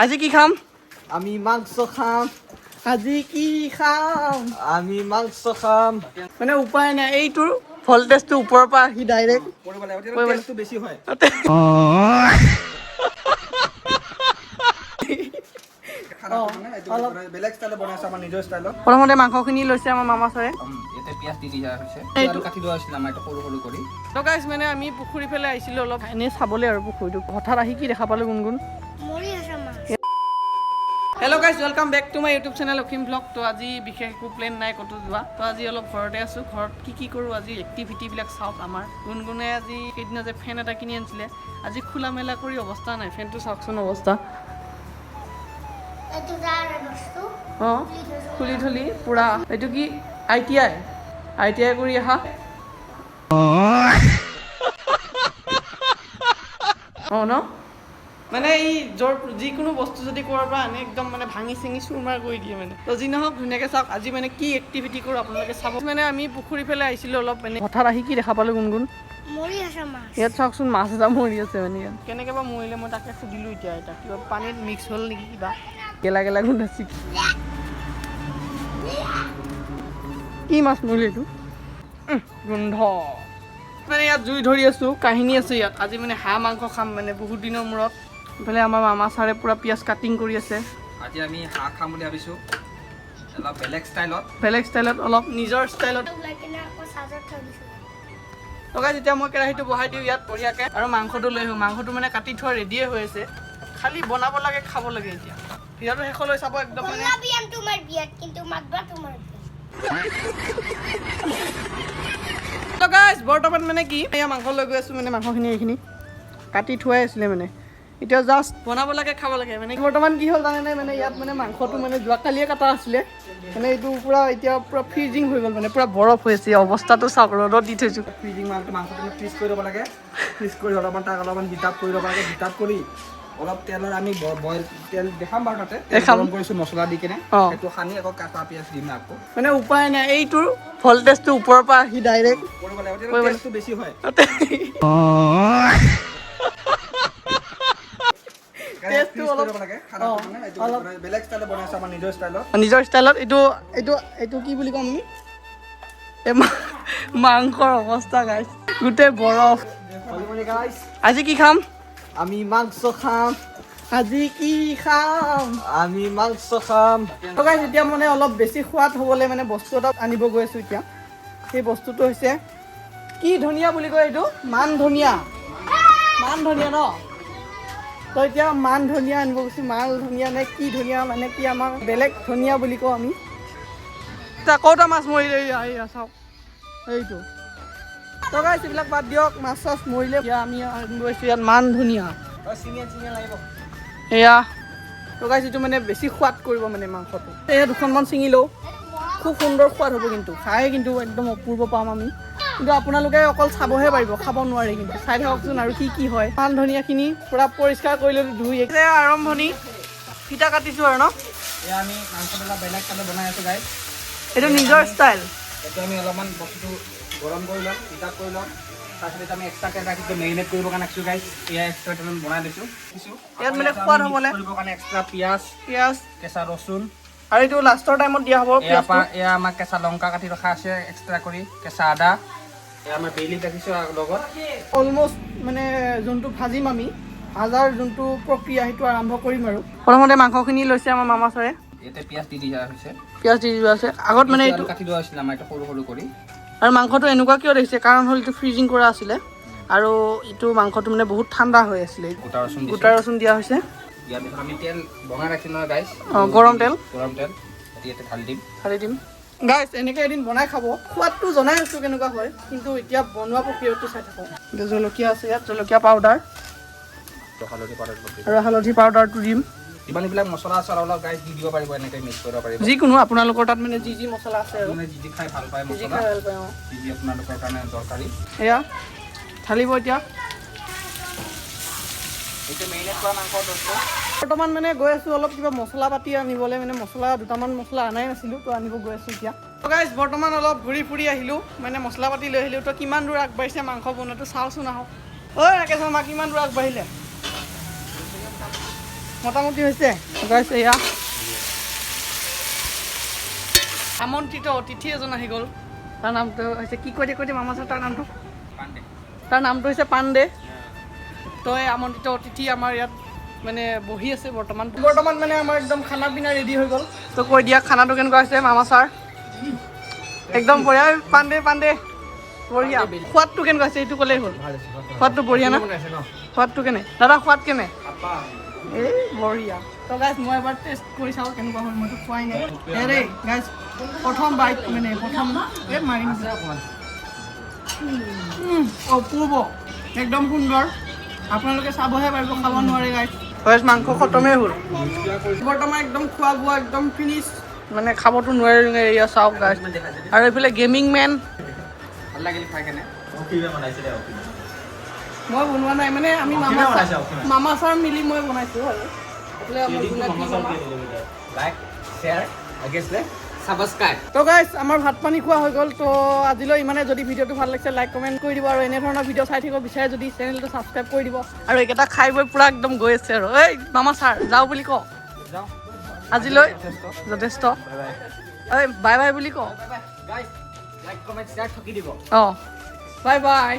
আজি কি খাম? আমি মাংস খাম। আজি কি খাম? আমি মাংস খাম। মানে উপায় নাই, এইটোৰ ভল্টেজটো ওপৰৰ পৰা আহি ডাইৰেক্ট কৰিব লাগিব, তেলটো বেছি হয়। বেলেগ ষ্টাইলত বনাইছে, আমাৰ নিজৰ ষ্টাইলত। প্ৰথমতে মাংসখিনি লৈছে আমাৰ মামা ছাৰে। ইয়াতে পিঁয়াজ দি দিয়া হৈছে, এইটো কাটি লোৱা হৈছিলে আমাৰ, এইটো সৰু সৰু কৰি। তো গাইজ মানে আমি পুখুৰী ফালে আহিছিলোঁ অলপ এনেই চাবলৈ আৰু পুখুৰীটো। হঠাৎ আহি কি দেখা পালোঁ গুণগুণ। Hello' guys, welcome back to my YouTube channel Asim blog. তো আজি বিশেষ একো প্লেন নাই ক'তো যোৱা। তো আজি অলপ ঘৰতে আছোঁ। ঘৰত কি কৰোঁ আজি এক্টিভিটিবিলাক চাওক আমাৰ। গুণগুণে আজি সেইদিনা যে ফেন এটা কিনি আনিছিলে, আজি খোলা মেলা কৰি অৱস্থা নাই। ফেনটো চাওকচোন অৱস্থা। অঁ, খুলি থলি পূৰা। এইটো কি ITI কৰি আহা। অঁ ন, মানে এই যিকোনো বস্তু যদি ক'ৰবাৰ পৰা আনে একদম মানে ভাঙি চিঙি চুৰমাৰ কৰি দিয়ে মানে। তো যি নহওক ধুনীয়াকৈ চাওক আজি মানে কি এক্টিভিটি কৰোঁ আপোনালোকে চাব। মানে আমি পুখুৰী ফালে আহিছিলোঁ অলপ মানে, হঠাৎ আহি কি দেখা পালোঁ গুণগুণ। ইয়াত চাওকচোন মাছ এটা মৰি আছে মানে ইয়াত। কেনেকৈ বা মৰিলে মই তাকে সুধিলোঁ এতিয়া। এতিয়া কিবা পানীত মিক্স হ'ল নেকি, কিবা গেলা গোন্ধ আছে। কি মাছ মৰিলে এইটো? গোন্ধ মানে ইয়াত জুই ধৰি আছোঁ, কাহিনী আছে ইয়াত। আজি মানে হাঁহ মাংস খাম মানে বহুত দিনৰ মূৰত। ইফালে আমাৰ মামা ছাৰে পূৰা পিঁয়াজ কাটিং কৰি আছে। আজি আমি হাঁহ খাম বুলি ভাবিছোঁ, অলপ বেলেগ ষ্টাইলত, অলপ নিজৰ ষ্টাইলত। লগাই যেতিয়া মই কেৰাহীটো বহাই দিওঁ ইয়াত বঢ়িয়াকৈ, আৰু মাংসটো লৈ আহোঁ। মাংসটো মানে কাটি থোৱা ৰেডিয়ে হৈ আছে, খালি বনাব লাগে, খাব লাগে। এতিয়া ভিডিঅ'টো শেষলৈ চাব একদম মানে। গাইজ বৰ্তমান মানে কি এয়া মাংস লৈ গৈ আছোঁ, মানে মাংসখিনি এইখিনি কাটি থোৱাই আছিলে মানে। এতিয়া জাষ্ট বনাব লাগে, খাব লাগে মানে। বৰ্তমান কি হ'ল জানেনে, মানে ইয়াত মানে মাংসটো মানে যোৱাকালিয়ে কাটা আছিলে মানে, এইটো পূৰা এতিয়া পূৰা ফ্ৰিজিং হৈ গ'ল মানে, পূৰা বৰফ হৈ আছে। অৱস্থাটো চাওক, ৰ'দত দি থৈছোঁ। ফ্ৰিজিং মাংসটো ফ্ৰিজ কৰি ল'ব লাগে। ফ্ৰিজ কৰি অলপমান তাক অলপমান বিটাপ কৰি ল'ব লাগে। বিটাপ কৰি অলপ তেলৰ আমি বইল তেল দেখাম বাৰু, তাতে গৰম কৰিছোঁ মছলা দি কিনে, সেইটো সানি আকৌ কাটা পিঁয়াজ দিম আকৌ। মানে উপায় নাই, এইটোৰ ভল্টেজটো ওপৰৰ পৰা আহি ডাইৰেক্ট কৰিব লাগিব, তেলটো বেছি হয়। বেলেগ ষ্টাইলত বনাইছে, আমাৰ নিজৰ ষ্টাইলত। এইটো কি বুলি ক'ম আমি, মাংসৰ অৱস্থা গাইছ, গোটেই বৰফ। আজি কি খাম? আমি মাংস খাম। আজি কি খাম? আমি মাংস খাম। এতিয়া মানে অলপ বেছি সোৱাদ হ'বলৈ মানে বস্তু এটা আনিব গৈ আছোঁ এতিয়া। সেই বস্তুটো হৈছে কি ধনিয়া বুলি কয়, এইটো মান ধনিয়া ন। তো এতিয়া মান ধনিয়া আনিব গৈছোঁ। মান ধনিয়া নে কি ধনিয়া, মানে কি আমাৰ বেলেগ ধনিয়া বুলি কওঁ আমি। এতিয়া কৌটা মাছ মৰিলে, এয়া চাওক এইটো। তো গাইছ এইবিলাক বাদ দিয়ক, মাছ চাছ মৰিলে। এতিয়া আমি আনিব গৈছোঁ ইয়াত মান ধনিয়া। এয়া তো গাইছ এইটো মানে বেছি সোৱাদ কৰিব মানে মাংসটো। এয়া দুখনমান ছিঙি লওঁ, খুব সুন্দৰ সোৱাদ হ'ব কিন্তু, খাই কিন্তু একদম অপূৰ্ব পাম আমি। কিন্তু আপোনালোকে অকল চাবহে পাৰিব, খাব নোৱাৰে কিন্তু। চাই থাককচোন আৰু কি হয়। মান ধনিয়াখিনি পূৰা পৰিষ্কাৰ কৰি লৈ ধুই আৰম্ভণি ফিটা কাটিছোঁ আৰু ন। এয়া আমি মাংসবিলাক বেলেগ ষ্টাইলত বনাই আছোঁ গাইছ। এইটো নিজৰ ষ্টাইল। এতিয়া আমি অলপমান বস্তুটো গৰম কৰি ল'ম, হিট আপ কৰি ল'ম। তাৰপিছত আমি এক্সট্ৰাকৈ ৰাখিছোঁ মেৰিনেট কৰিবৰ কাৰণে ৰাখিছোঁ গাইছ। এয়া এক্সট্ৰা বনাই দিছোঁ। ইয়াত মানে সোৱাদ হ'বলৈ কৰিবৰ কাৰণে এক্সট্ৰা পিঁয়াজ, কেঁচা ৰচুন, আৰু এইটো লাষ্টৰ টাইমত দিয়া হ'ব। এয়া আমাৰ কেঁচা লংকা কাটি ৰখা আছে এক্সট্ৰা কৰি, কেঁচা আদা, এয়া আমাৰ বেলি ৰাখিছোঁ লগত। অলমষ্ট মানে যোনটো ভাজিম আমি, ভাজাৰ যোনটো প্ৰক্ৰিয়া সেইটো আৰম্ভ কৰিম আৰু। প্ৰথমতে মাংসখিনি লৈছে আমাৰ মামা ছাৰে। ইয়াতে পিঁয়াজ দি দিয়া হৈছে, আগত মানে এইটো কাটি লোৱা হৈছিলে আমাৰ, এইটো সৰু সৰু কৰি। আৰু মাংসটো এনেকুৱা কিয় দেখিছে, কাৰণ হ'ল এইটো ফ্ৰিজিং কৰা আছিলে, আৰু এইটো মাংসটো মানে বহুত ঠাণ্ডা হৈ আছিলে। গোটা ৰচুন দিয়া হৈছে। ইয়াৰ পিছত আমি তেল বনাই ৰাখিছোঁ নহয় গাইছ। গৰম তেল ইয়াতে ঢালি দিম গাইছ। এনেকৈ এদিন বনাই খাব, সোৱাদটো জনাই আছোঁ কেনেকুৱা হয়, কিন্তু এতিয়া বনোৱা প্ৰক্ৰিয়াটো চাই থাকক। এতিয়া জলকীয়া আছে ইয়াত, জলকীয়া পাউডাৰ আৰু হালধি পাউডাৰটো দিম। যিমানবিলাক মছলা আছে অলপ গাইছ দি দিব পাৰিব, এনেকৈ মিক্স কৰিব পাৰিব। যিকোনো আপোনালোকৰ তাত মানে যি মছলা আছে আৰু যি খাই ভাল পায় মছলা, যি আপোনালোকৰ কাৰণে দৰকাৰী। এয়া ঢালিব এতিয়া। এইটো মেৰিনেট কৰা মাংস বস্তু। বৰ্তমান মানে গৈ আছোঁ অলপ কিবা মছলা পাতি আনিবলৈ, মানে দুটামান মছলা আনাই নাছিলোঁ, তো আনিব গৈ আছোঁ এতিয়া। তো গাইছ বৰ্তমান অলপ ঘূৰি ফুৰি আহিলোঁ, মানে মছলা পাতি লৈ আহিলোঁ। তো কিমান দূৰ আগবাঢ়িছে মাংস বনোৱাটো চাওঁচোন আহক। ৰাকেশ মামা কিমান দূৰ আগবাঢ়িলে? মোটামুটি হৈছে গাইছ এয়া আমন্ত্ৰিত অতিথি এজন আহি গ'ল তাৰ নামটো হৈছে কি কৈ দিয়ে মামা ছাৰ তাৰ নামটো হৈছে পাণ্ডে তই আমন্ত্ৰিত অতিথি আমাৰ ইয়াত মানে বহি আছে বৰ্তমান মানে আমাৰ একদম খানা পিনা ৰেডি হৈ গ'ল তো কৈ দিয়া খানাটো কেনেকুৱা হৈছে মামা ছাৰ একদম বঢ়িয়া পাণ্ডে বঢ়িয়া সোৱাদটো কেনেকুৱা হৈছে এইটো ক'লেই হ'ল সোৱাদটো বঢ়িয়া না সোৱাদটো কেনে দাদা সোৱাদ কেনে এই বঢ়িয়া তো গাইজ মই এবাৰ টেষ্ট কৰি চাওঁ কেনেকুৱা হ'ল মইতো খোৱাই নাই দেই গাইজ প্ৰথম বাইট মানে প্ৰথম মাৰিম অপূৰ্ব একদম সুন্দৰ আপোনালোকে চাবহে পাৰিব খাব নোৱাৰে গাইজ মাংস খতমেই হ'ল বৰ্তমান একদম খোৱা বোৱা একদম ফিনিছ মানে খাবতো নোৱাৰে এয়া চাওক গাইজ আৰু এইফালে গেমিং মেন ভাল লাগিল খাই কেনে মই বনোৱা নাই মানে আমি মামা ছাৰ মিলি মই বনাইছোঁ আৰু তো গাইজ আমাৰ ভাত পানী খোৱা হৈ গ'ল তো আজিলৈ ইমানে যদি ভিডিঅ'টো ভাল লাগিছে লাইক কমেণ্ট কৰি দিব আৰু এনেধৰণৰ ভিডিঅ' চাই থাকিব বিচাৰে যদি চেনেলটো ছাবস্ক্ৰাইব কৰি দিব আৰু এইকেইটা খাই বৈ পূৰা একদম গৈ আছে আৰু এই মামা ছাৰ যাওঁ বুলি কওঁ আজিলৈ যথেষ্ট এই বাই বাই বুলি কওঁ লাইক কমেণ্ট শ্বেয়াৰ ঠকি দিব অঁ বাই বাই